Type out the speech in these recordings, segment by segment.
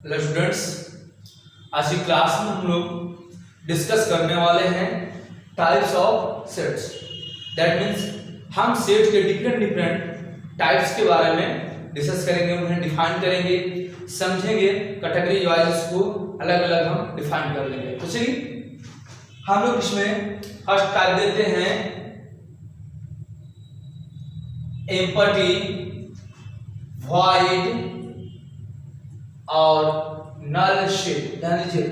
Hello students, आज की class में हम लोग डिस्कस करने वाले हैं types of sets. That means हम सेट के डिफरेंट टाइप्स के बारे में डिस्कस करेंगे, उन्हें डिफाइन करेंगे, समझेंगे, कैटेगरी वाइज उसको अलग अलग हम डिफाइन कर लेंगे। तो चलिए हम लोग इसमें फर्स्ट टाइप देते हैं एम्पटी, वॉइड और नल सेट। ध्यान दीजिए,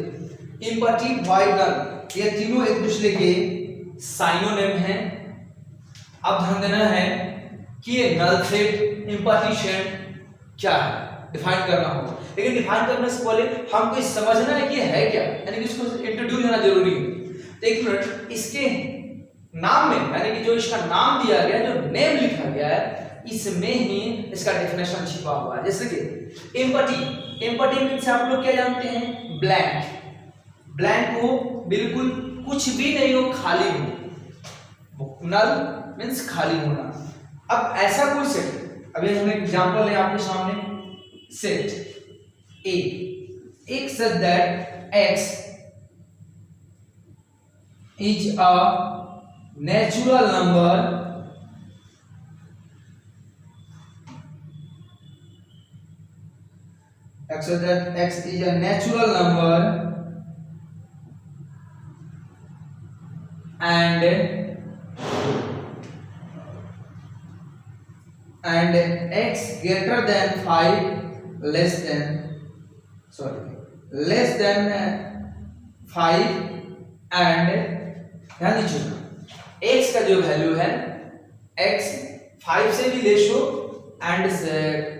एम्पटी, वॉइड, नल ये तीनों एक दूसरे के साइनोनिम हैं। अब ध्यान देना है कि ये नल सेट, एम्पटी सेट क्या है, डिफाइन करना होगा। लेकिन डिफाइन करने से पहले हमको समझना है कि ये है क्या, यानी कि इसको इंट्रोड्यूस होना जरूरी है। तो एक मिनट, इसके नाम में यानी कि जो इसका नाम दिया गया, जो नेम लिखा गया है, इसमें ही इसका डेफिनेशन छिपा हुआ है। जैसे कि एम्पटी मीन्स आप लोग क्या जानते हैं, ब्लैंक हो, बिल्कुल कुछ भी नहीं हो, खाली हो। नल मीन्स खाली होना। अब ऐसा कोई सेट, अभी हम एग्जांपल लें आपके सामने, सेट ए, एक such that x is a natural number x that x is a natural number and x greater than 5 less than 5 and ध्यान दीजिए, x का जो वैल्यू है, x 5 से भी लेस हो एंड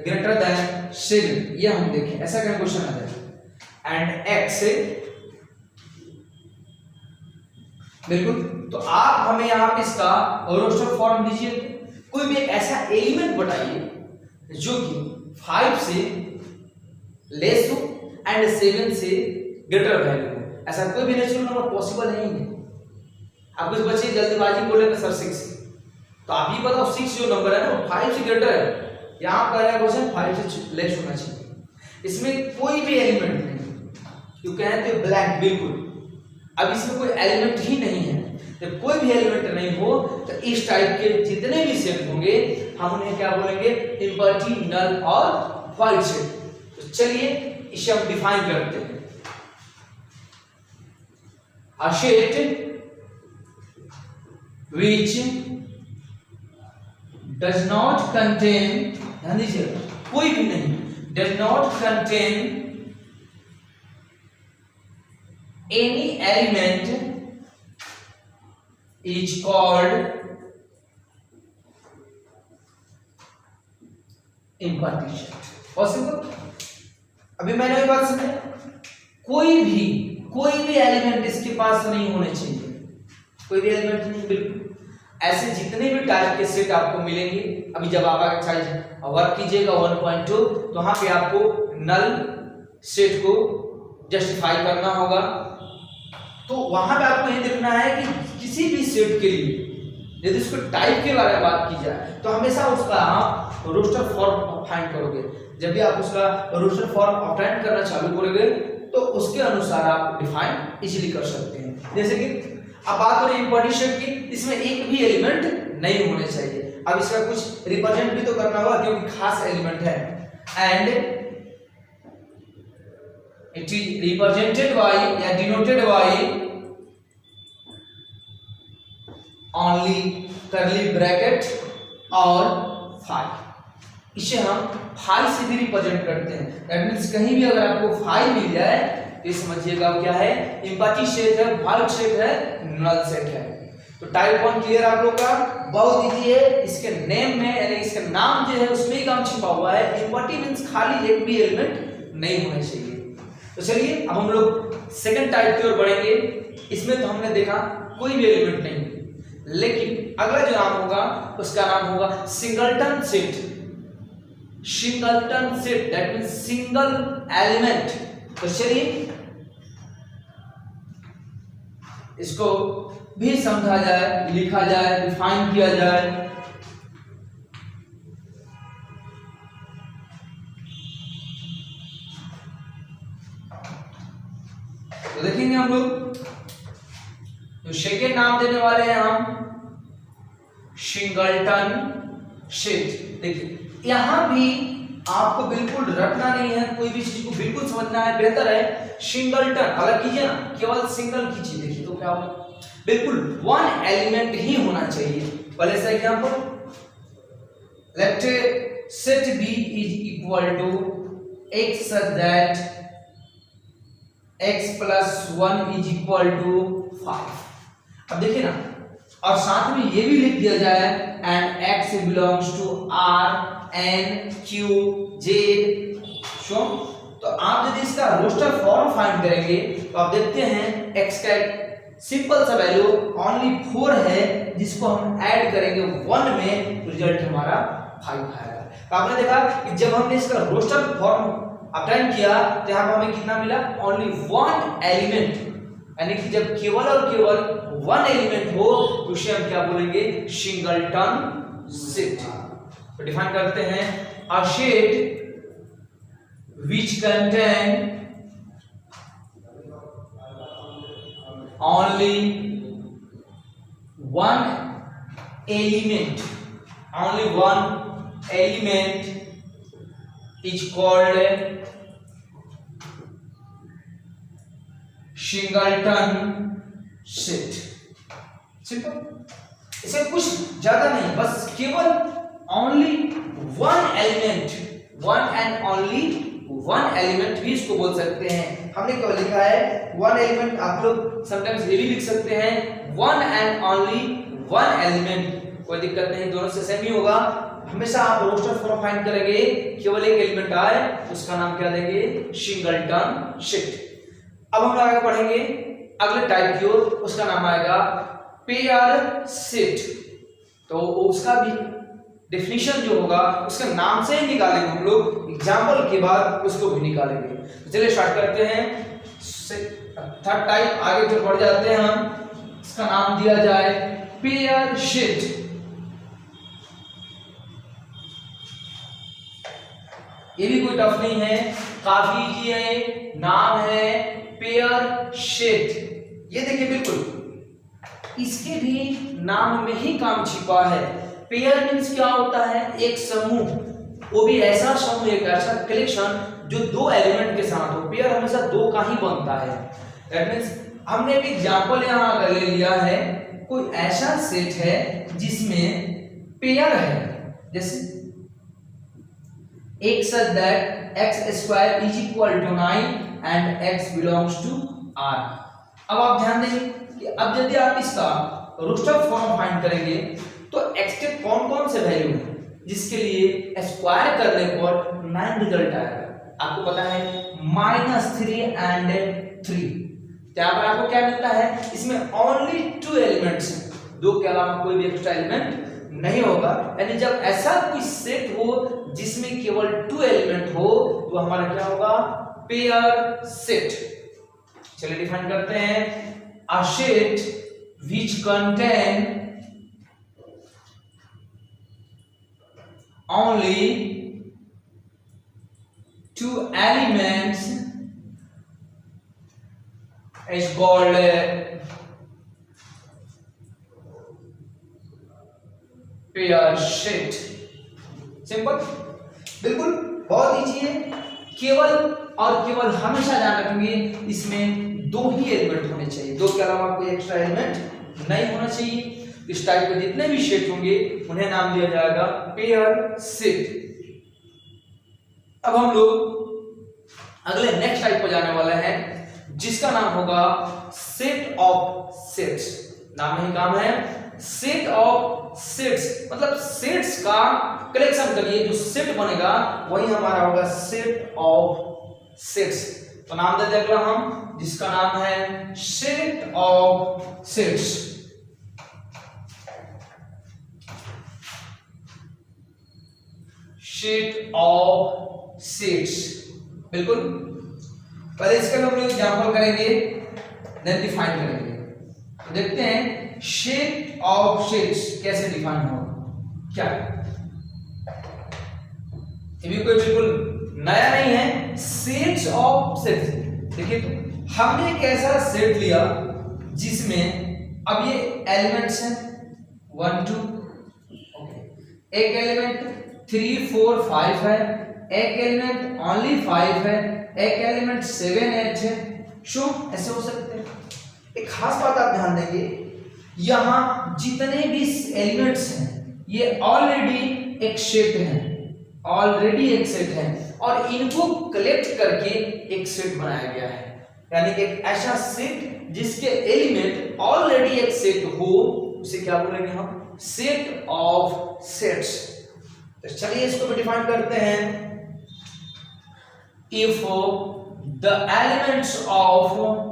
ग्रेटर देन 7, ये हम देखें, ऐसा क्या क्वेश्चन आता है, एंड x बिल्कुल। तो आप हमें यहाँ पे इसका रोस्टर फॉर्म दीजिए। कोई भी एक ऐसा एलिमेंट बताइए जो कि 5 से लेस हो एंड 7 से ग्रेटर वैल्यू हो। ऐसा कोई भी नेचुरल नंबर पॉसिबल नहीं है। आप कुछ बच्चे जल्दीबाजी बोले सर 6, तो आप ही बताओ 6 जो नंबर है ना, वो 5 से ग्रेटर है। यहाँ पर क्वेश्चन 5 से लेस होना चाहिए। इसमें कोई भी एलिमेंट नहीं, क्यों कहते हैं ब्लैंक, बिल्कुल। अब इसमें कोई एलिमेंट ही नहीं है। जब कोई भी एलिमेंट नहीं हो तो इस टाइप के जितने भी सेट होंगे हम उन्हें क्या बोलेंगे, एम्पटी, नल और वॉइड सेट। तो चलिए इसे हम डिफाइन करते हैं। A set which does not contain, ध्यान दीजिए, कोई भी नहीं, does not contain any element is called empty set। Possible? अभी मैंने ये बात सुनी, कोई भी एलिमेंट इसके पास नहीं होने चाहिए, कोई भी एलिमेंट नहीं, बिल्कुल। ऐसे जितने भी टाइप के सेट आपको मिलेंगे, अभी जब आप वर्क कीजिएगा 1.2, तो वहां पे आपको नल सेट को जस्टिफाई करना होगा। तो वहां पे आपको ये देखना है कि किसी भी सेट के लिए यदि उसको टाइप के बारे में बात की जाए तो हमेशा उसका आप रोस्टर फॉर्म फाइंड करोगे। जब भी आप उसका रोस्टर फॉर्म ऑब्टेन करना चालू करोगे तो उसके अनुसार आप डिफाइन इजीली कर सकते हैं। जैसे कि अब बात करें एम्पटी सेट की, इसमें एक भी एलिमेंट नहीं होने चाहिए। अब इसका कुछ रिप्रेजेंट भी तो करना होगा क्योंकि खास एलिमेंट है, and it is represented by या denoted by only curly bracket और 5। इसे हम 5 से भी रिप्रेजेंट करते हैं। दैट मींस कहीं भी अगर आपको 5 मिल जाए तो समझिएगा क्या है, एम्पटी सेट है, वॉइड सेट है, नल सेट है। तो टाइप 1 क्लियर आप लोग का, बहुत इजी है। इसके नेम में यानी इसका नाम जो है उसमें ही काम छिपा हुआ है। एम्पटी मींस खाली एक भी एलिमेंट नहीं होने चाहिए। तो चलिए अब हम लोग सेकंड टाइप की ओर बढ़ेंगे। इसमें तो हमने देखा कोई भी एलिमेंट नहीं, लेकिन अगला जो नाम होगा उसका नाम होगा singleton set. Singleton set that means single element. तो चलिए इसको भी समझा जाए, लिखा जाए, डिफाइन किया जाए। तो देखेंगे हम लोग तो सेकेंड नाम देने वाले हैं हम सिंगलटन शीट। देखिए यहां भी आपको बिल्कुल रटना नहीं है, कोई भी चीज को बिल्कुल समझना है, बेहतर है सिंगलटन अलग कीजिए ना, केवल सिंगल कीजिए। देखिए तो क्या होगा, बिल्कुल वन एलिमेंट ही होना चाहिए। पहले से example, let set b is equal to x such that x plus 1 is equal to 5। अब देखिए ना, और साथ में ये भी लिख दिया जाए and x belongs to r n q z show. तो आप यदि इसका रोस्टर फॉर्म फाइंड करेंगे तो आप देखते हैं x का सिंपल सा वैल्यू ओनली 4 है, जिसको हम ऐड करेंगे 1 में, रिजल्ट हमारा 5 आएगा। तो आपने देखा कि जब हमने इसका रोस्टर फॉर्म अप्लाई किया तो यहाँ पर हमें कितना मिला, ओनली 1 एलिमेंट, यानी कि जब केवल और केवल 1 एलिमेंट हो तो उसे हम क्या बोलेंगे, सिंगलटन शीट। तो डिफाइन करते हैं a sheet which contain only one element is called singleton sheet. Simple, इसे कुछ ज्यादा नहीं, बस केवल ओनली वन एलिमेंट भी इसको बोल सकते हैं। हमने क्या लिखा है, वन एलिमेंट, आप लोग समटाइम्स ये भी लिख सकते हैं one and only one element, कोई दिक्कत नहीं, दोनों से सेम ही होगा। हमेशा आप रोस्टर फॉर्म फाइंड करेंगे, केवल एक एलिमेंट आए उसका नाम क्या देंगे, सिंगलटन शीट। अब हम आगे बढ़ेंगे अगले टाइप की ओर, उसका नाम आएगा पेयर शीट। तो उसका भी डेफिनेशन जो होगा उसके नाम से ही निकालेंगे हम लोग, एग्जाम्पल के बाद उसको भी निकालेंगे। तो चलिए स्टार्ट करते हैं थर्ड टाइप, आगे जो बढ़ जाते हैं हम, इसका नाम दिया जाए पेयर शीट। ये भी कोई टफ नहीं है, काफी इजी है, नाम है पेयर शीट। ये देखिए बिल्कुल इसके भी नाम में ही काम छिपा है। पेयर मींस क्या होता है, एक समूह, वो भी ऐसा समूह, एक ऐसा कलेक्शन जो 2 एलिमेंट के साथ हो। पेयर हमेशा 2 का ही बनता है। दैट मींस हमने एक एग्जांपल यहां ले लिया है, कोई ऐसा सेट है जिसमें पेयर है, जैसे x such that x square is equal to 9 and x belongs to r। अब आप ध्यान देंगे कि अब यदि आप इसका रोस्टर फॉर्म फाइंड करेंगे तो x के कौन कौन से वैल्यू हैं जिसके लिए स्क्वायर करने पर 9 रिजल्ट आएगा। आपको पता है -3 and 3, यहाँ पर आपको क्या मिलता है, इसमें ओनली 2 एलिमेंट्स हैं, 2 के अलावा कोई भी एक्स्ट्रा एलिमेंट नहीं होगा। यानी जब ऐसा कोई सेट हो जिसमें केवल 2 एलिमेंट हो तो हमारा क्या होगा, पेयर सेट। चलिए डिफाइन करते हैं, a set which contain only 2 elements is called pair sheet. Simple, बिल्कुल बहुत इजी है, केवल और केवल हमेशा ध्यान रखेंगे इसमें 2 ही एलिमेंट होने चाहिए, 2 के अलावा कोई एक्स्ट्रा एलिमेंट नहीं होना चाहिए। इस टाइप के जितने भी शीट होंगे उन्हें नाम दिया जाएगा पेयर शीट। अब हम लोग अगले नेक्स्ट टाइप पर जाने वाले हैं, जिसका नाम होगा सेट ऑफ सेट्स। नाम में ही काम है, सेट ऑफ सेट्स, मतलब सेट्स का कलेक्शन करिए, जो सेट बनेगा वही हमारा होगा सेट ऑफ सेट्स। तो नाम दे देंगे हम, जिसका नाम है set of sets. Set of sets, बिल्कुल। पहले इसका हम लोग एग्जांपल करेंगे, देन डिफाइन करेंगे। तो देखते हैं सेट ऑफ सेट्स कैसे डिफाइन होगा, क्या ये भी कोई बिल्कुल नया नहीं है। सेट्स ऑफ सेट्स, देखिए तो हमने एक ऐसा सेट लिया जिसमें अब ये एलिमेंट्स हैं 1 2, ओके, एक एलिमेंट 3 4 5 है, एक एलिमेंट ओनली 5 है, एक एलिमेंट 7 8 है। शो ऐसे हो सकते हैं। एक खास बात आप ध्यान देंगे, यहां जितने भी एलिमेंट्स हैं ये ऑलरेडी एक सेट है, ऑलरेडी एक सेट है, और इनको कलेक्ट करके एक सेट बनाया गया है। यानी कि एक ऐसा सेट जिसके एलिमेंट ऑलरेडी एक सेट हो, उसे क्या बोलेंगे हम? Set of sets. तो चलिए इसको भी डिफाइन करते हैं। If the elements of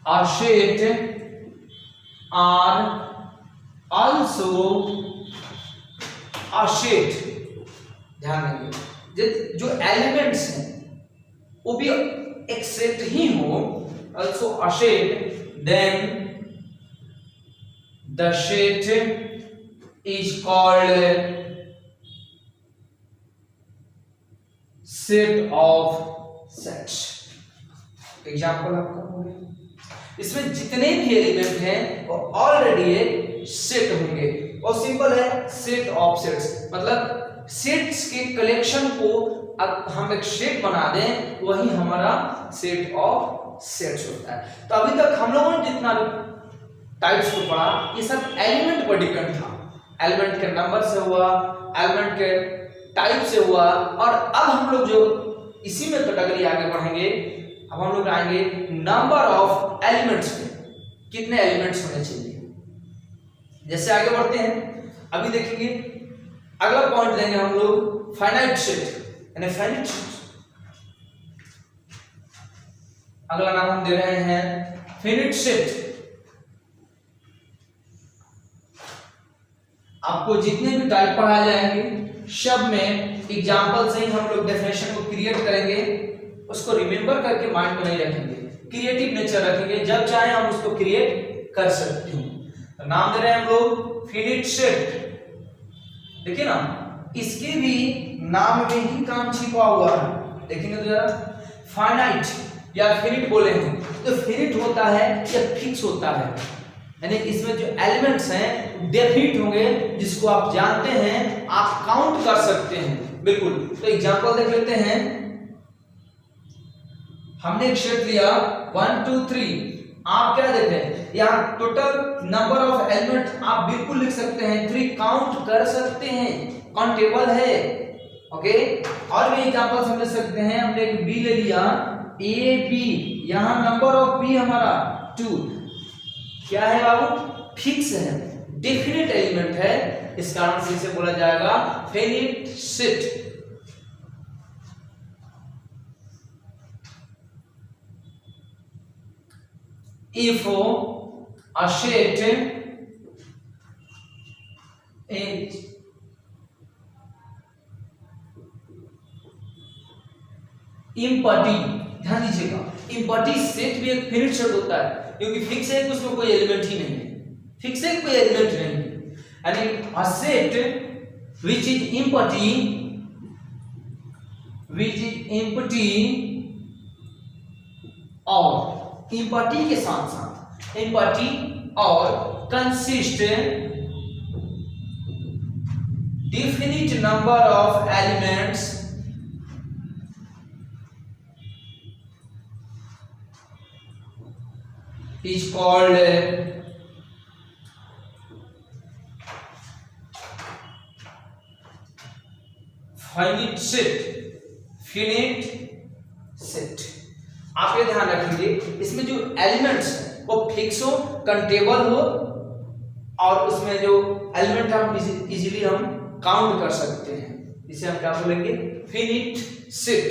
a set are also a set, ध्यान देंगे जो एलिमेंट्स हैं वो भी एक सेट ही हो, also a set, then the set is called set of sets। Example आपका हो गया, इसमें जितने भी एलिमेंट हैं वो ऑलरेडी एक सेट होंगे, और सिंपल है सेट ऑफ सेट्स, मतलब सेट्स के कलेक्शन को अब हम एक सेट बना दें, वही हमारा सेट ऑफ सेट्स होता है। तो अभी तक हम लोगों ने जितना टाइप्स को पढ़ा ये सब एलिमेंट पर डिपेंड था, एलिमेंट के नंबर से हुआ, एलिमेंट के टाइप से हुआ, और अब हम लोग जो इसी में कैटेगरी आगे बढ़ेंगे, अब हम लोग आएंगे नंबर ऑफ एलिमेंट्स पे, कितने एलिमेंट्स होने चाहिए। जैसे आगे बढ़ते हैं, अभी देखेंगे अगला पॉइंट लेंगे हम लोग फाइनाइट सेट, यानी फाइनाइट सेट, अगला नाम हम दे रहे हैं फिनिट सेट। आपको जितने भी टाइप पढ़ाए जाएंगे सब में एग्जांपल से ही हम लोग डेफिनेशन को क्रिएट करेंगे, उसको रिमेंबर करके माइंड में नहीं रखेंगे, क्रिएटिव नेचर रखेंगे, जब चाहे हम उसको क्रिएट कर सकते हैं। तो नाम दे रहे हैं हम लोग फिनिट सेट। देखिए ना, इसके भी नाम में ही काम छिपा हुआ है, देखेंगे तो जरा, फाइनाइट या फिनिट बोले हैं तो फिनिट होता है या फिक्स होता है, यानी इसमें जो एलिमेंट्स हैं डेफिनिट होंगे, जिसको आप जानते हैं, आप काउंट कर सकते हैं बिल्कुल। तो एग्जांपल देख लेते हैं, हमने एक सेट लिया 1 2 3, आप क्या देख रहे हैं यहाँ टोटल नंबर ऑफ एलिमेंट आप बिल्कुल लिख सकते हैं, 3 काउंट कर सकते हैं, काउंटेबल है, ओके। और भी एग्जांपल समझ सकते हैं, हमने एक बी ले लिया ए बी, यहाँ नंबर ऑफ बी हमारा 2, क्या है बाबू? फिक्स है, डेफिनेट एलिमेंट है, इस कारण से इसे बोला जाएगा finite set. If a set is empty, ध्यान दीजिएगा, इम्पटी सेट भी एक फिनिट सेट होता है, क्योंकि फिक्स है उसमें कोई एलिमेंट ही नहीं है, फिक्स है कोई एलिमेंट नहीं है, यानी a set which is empty, और इम्पटी के साथ साथ इम्पटी और consist definite number of elements is called finite set, finite set। आप ये ध्यान रखेंगे, इसमें जो एलिमेंट्स हैं वो फिक्स हो, कंटेबल हो, और उसमें जो एलिमेंट हम इजीली हम काउंट कर सकते हैं, इसे हम क्या बोलेंगे? Finite set.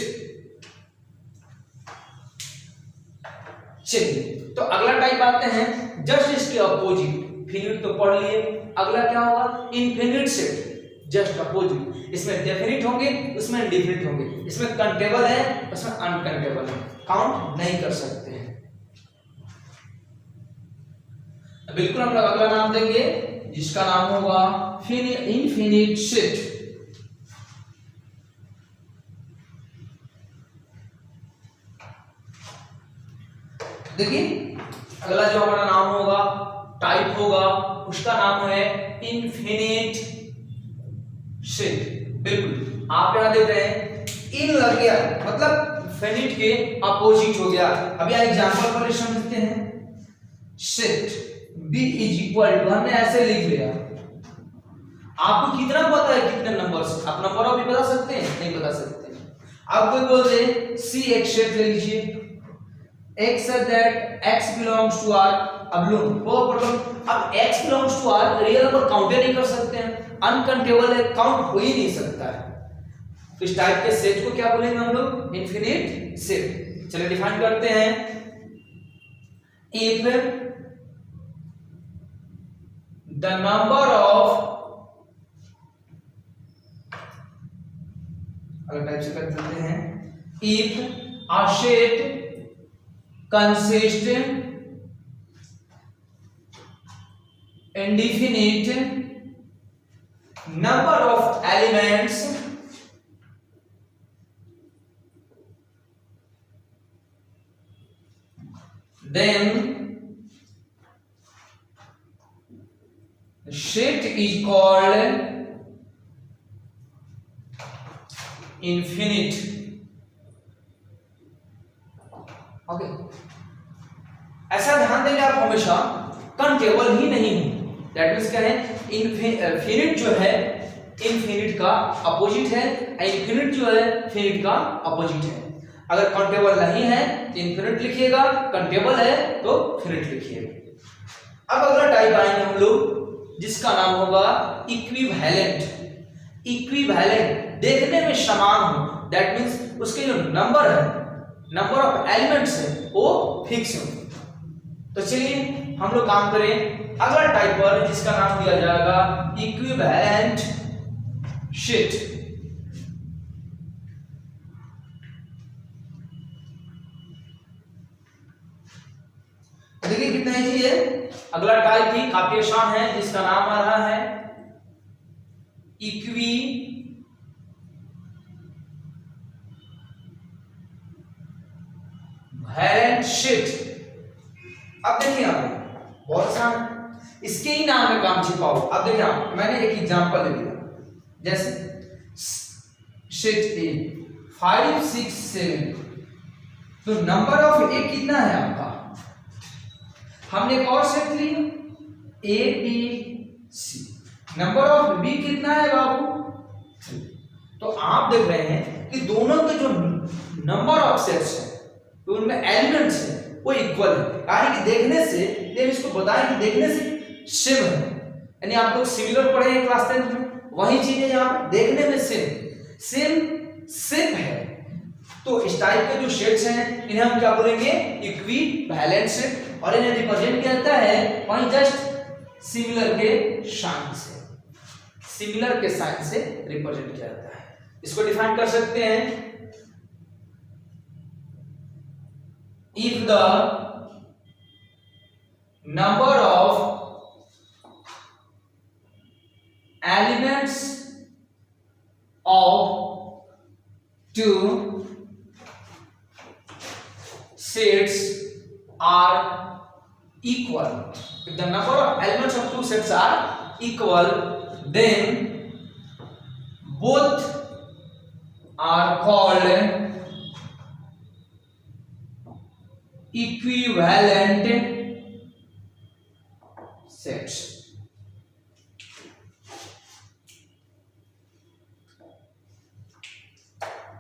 चलिए, तो अगला टाइप आते हैं जस्ट इसके अपोजिट, फिनिट तो पढ़ लिए, अगला क्या होगा? Infinite set, just opposite. इसमें डेफिनिट होंगे, उसमें इंडेफिनिट होंगे, इसमें कंटेबल है, उसमें अनकंटेबल है, काउंट नहीं कर सकते हैं। बिल्कुल हम लोग अगला नाम देंगे जिसका नाम होगा इनफिनिट सेट। देखिए अगला जो हमारा नाम होगा, टाइप होगा, उसका नाम है इनफिनिट सेट। बिल्कुल आप यहां देख रहे हैं इन लग गया मतलब इनफिनिट के अपोजिट हो गया। अब यहाँ एग्जांपल पर समझते हैं। Set b is equal to, हमने ऐसे लिख लिया। आपको कितना पता है कितने नंबर्स, आप नंबर भी बता सकते हैं? नहीं बता सकते। आप कोई बोल दे सी एक सेट ले लीजिए, x said that x belongs to r, अब लो वो प्रॉब्लम। अब x belongs to r real number count नहीं कर सकते हैं, अनकाउंटेबल है, काउंट हो ही नहीं सकता है। इस टाइप के सेट को क्या बोलेंगे हम लोग? Infinite set. चलिए डिफाइन करते हैं। इफ द नंबर ऑफ, अगर टाइप से कर देते हैं, if a set consist indefinite number of elements then set is called infinite। Okay ऐसा ध्यान देंगे आप हमेशा, काउंटेबल ही नहीं हो। दैट मींस क्या है? इनफिनिट जो है इनफिनिट का अपोजिट है, इनफिनिट जो है फिनिट का अपोजिट है। अगर काउंटेबल नहीं है तो इनफिनिट लिखिएगा, काउंटेबल है तो फिनिट लिखिएगा। अब अगला टाइप आएंगे हम लोग जिसका नाम होगा इक्विवेलेंट। इक्विवेलेंट देखने में समान हो, दैट मींस उसके जो नंबर है, नंबर ऑफ एलिमेंट्स है वो फिक्स हो। तो चलिए हम लोग काम करें अगला टाइप पर जिसका नाम दिया जाएगा इक्विवेलेंट सेट। देखिए कितना इजी है। अगला टाइप भी काफी आसान है जिसका नाम आ रहा है इक्विवेलेंट सेट। अब देखिए आप बहुत आसान, इसके ही नाम में काम छिपाओ। अब देखिए आप, मैंने एक एग्जांपल ले लिया, जैसे सेट ए 5 6 7, तो नंबर ऑफ ए कितना है आपका? हमने एक और सेट लिया A B C, number of B कितना है बाबू? 3। तो आप देख रहे हैं कि दोनों के जो नंबर ऑफ सेट्स हैं तो उनमें एलिमेंट्स हैं वो इक्वल है। यानी कि देखने से, ये इसको बताएं कि देखने से सेम है, यानी आप लोग सिमिलर पढ़े हैं क्लास 10 में, वही चीजें यहाँ पे देखने में सेम है। तो इस टाइप के जो सेट्स हैं इन्हें हम क्या बोलेंगे? Equivalent set. और इन्हें रिप्रेजेंट किया जाता है वहीं जस्ट सिमिलर के साइन से, सिमिलर के साइन से रिप्रेजेंट किया जाता है। इसको डिफाइन कर सकते हैं, if the number of elements of two sets are equal, if the number of elements of two sets are equal, then both are called equivalent sets.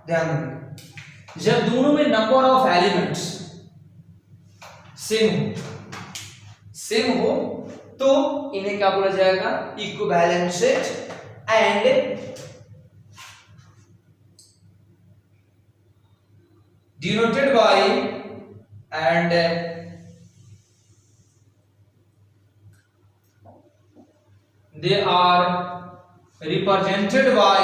ध्यान दें, जब दोनों में नंबर ऑफ एलिमेंट्स सेम हो तो इन्हें क्या बोला जाएगा? Equivalent set. And denoted by and they are represented by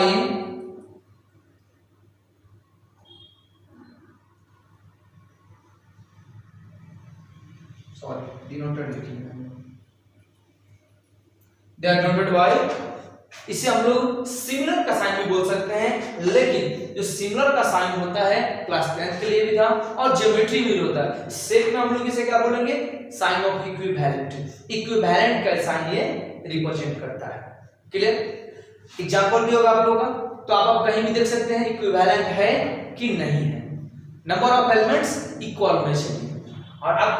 denoted लिखेंगे, they are denoted by, इसे हम लोग सिमिलर का साइन भी बोल सकते हैं, लेकिन जो सिमिलर का साइन होता है क्लास 10th के लिए भी था और ज्योमेट्री में भी होता है। सेट में हम लोग इसे क्या बोलेंगे, साइन ऑफ इक्विवेलेंट। इक्विवेलेंट का साइन ये रिप्रेजेंट करता है। क्लियर? एग्जांपल भी होगा आप लोगों का, तो आप कहीं भी देख सकते हैं इक्विवेलेंट है कि नहीं है। नंबर ऑफ एलिमेंट्स इक्वल होने चाहिए। और अब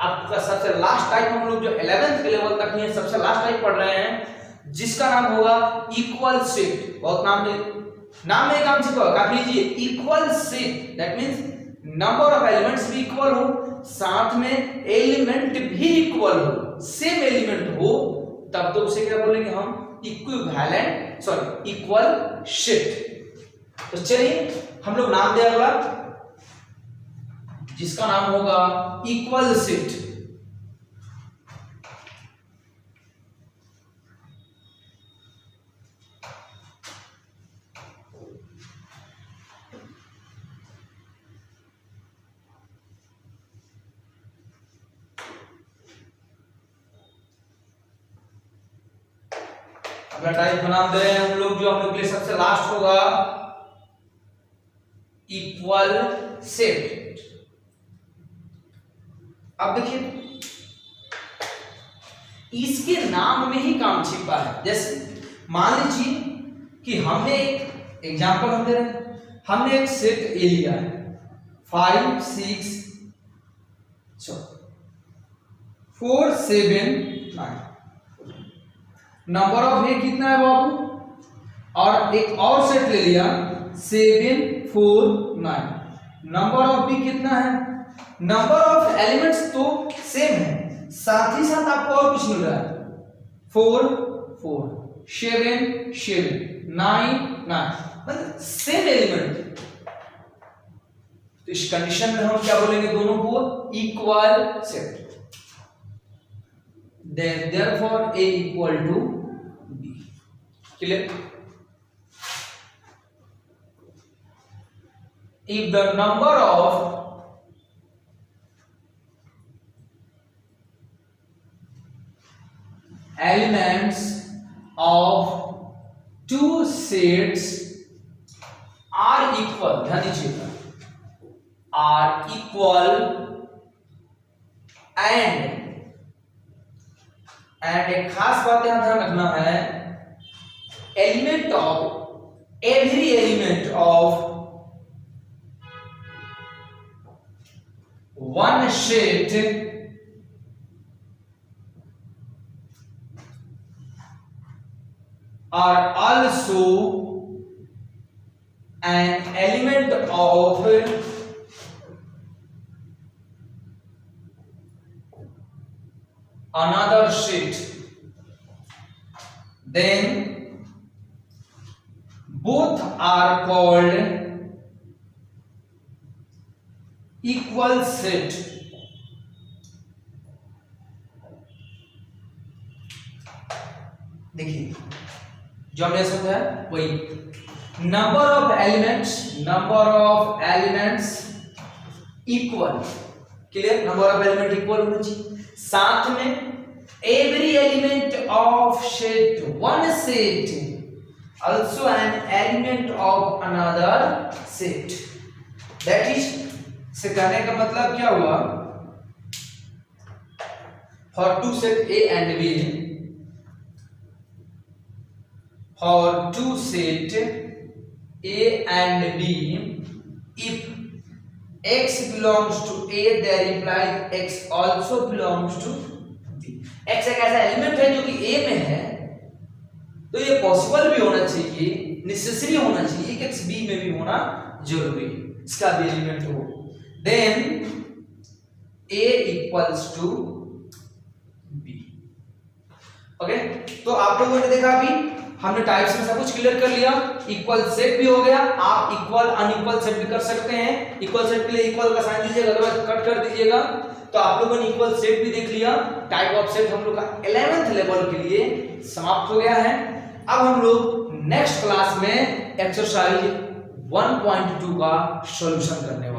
आपका सबसे लास्ट टाइप हम लोग जो 11th के लेवल तक है सबसे लास्ट टाइप पढ़ रहे हैं जिसका नाम होगा इक्वल सेट। बहुत नाम में काम सीखो, काफी लीजिए। Equal set that means number of elements भी इक्वल हो, साथ में एलिमेंट भी इक्वल हो, सेम एलिमेंट हो, तब तो उसे क्या बोलेंगे हम, इक्विवेलेंट सॉरी इक्वल सेट। तो चलिए हम लोग नाम दे अगला जिसका नाम होगा इक्वल सेट। अगला टाइप का नाम दे रहे हैं हम लोग जो हम लोग के लिए सबसे लास्ट होगा इक्वल सेट। अब देखिए इसके नाम में ही काम छिपा है। जैसे मान लीजिए कि हमने एक एग्जांपल हम दे रहे हैं, हमने एक सेट ए लिया है 5 6 4 7 9। नंबर ऑफ ए कितना है बाबू, और एक और सेट ले लिया 7 4 9। नंबर ऑफ बी कितना है, नंबर ऑफ एलिमेंट्स तो सेम है, साथ ही साथ आपको और कुछ मिल रहा है 4 4 7 7 9 9, मतलब सेम एलिमेंट। तो इस कंडीशन में हम क्या बोलेंगे, दोनों को equal set. therefore A equal to B। Clear? if the number of elements of two sets are equal, ध्यान दीजिएगा, are equal and एक खास बात यहां ध्यान रखना है, element of every element of one set are also an element of another set, then both are called equal set. देखिए जो हमने समझा वही, number of elements equal. Clear? Number of element equal होना चाहिए, साथ में every element of set one set also an element of another set। that is, से कहने का मतलब क्या हुआ, for two set A and B, for two set A and B, if X belongs to A, there implies X also belongs to B। X एक ऐसा element है जो कि A में है, तो ये पॉसिबल भी होना चाहिए, नेसेसरी होना चाहिए कि X B में भी होना जरूरी है, इसका भी एलिमेंट हो। then A equals to B। Okay, तो आप लोगों ने देखा अभी हमने टाइप्स में सब कुछ क्लियर कर लिया। इक्वल सेट भी हो गया, आप इक्वल अनइक्वल सेट भी कर सकते हैं। इक्वल सेट के लिए इक्वल का साइन दीजिएगा, अदरवाइज कट कर दीजिएगा। तो आप लोगों ने इक्वल सेट भी देख लिया। टाइप ऑफ सेट हम लोग का 11th लेवल के लिए समाप्त हो गया है। अब हम लोग नेक्स्ट क्लास में एक्सरसाइज 1.2 का सॉल्यूशन करने वाले हैं।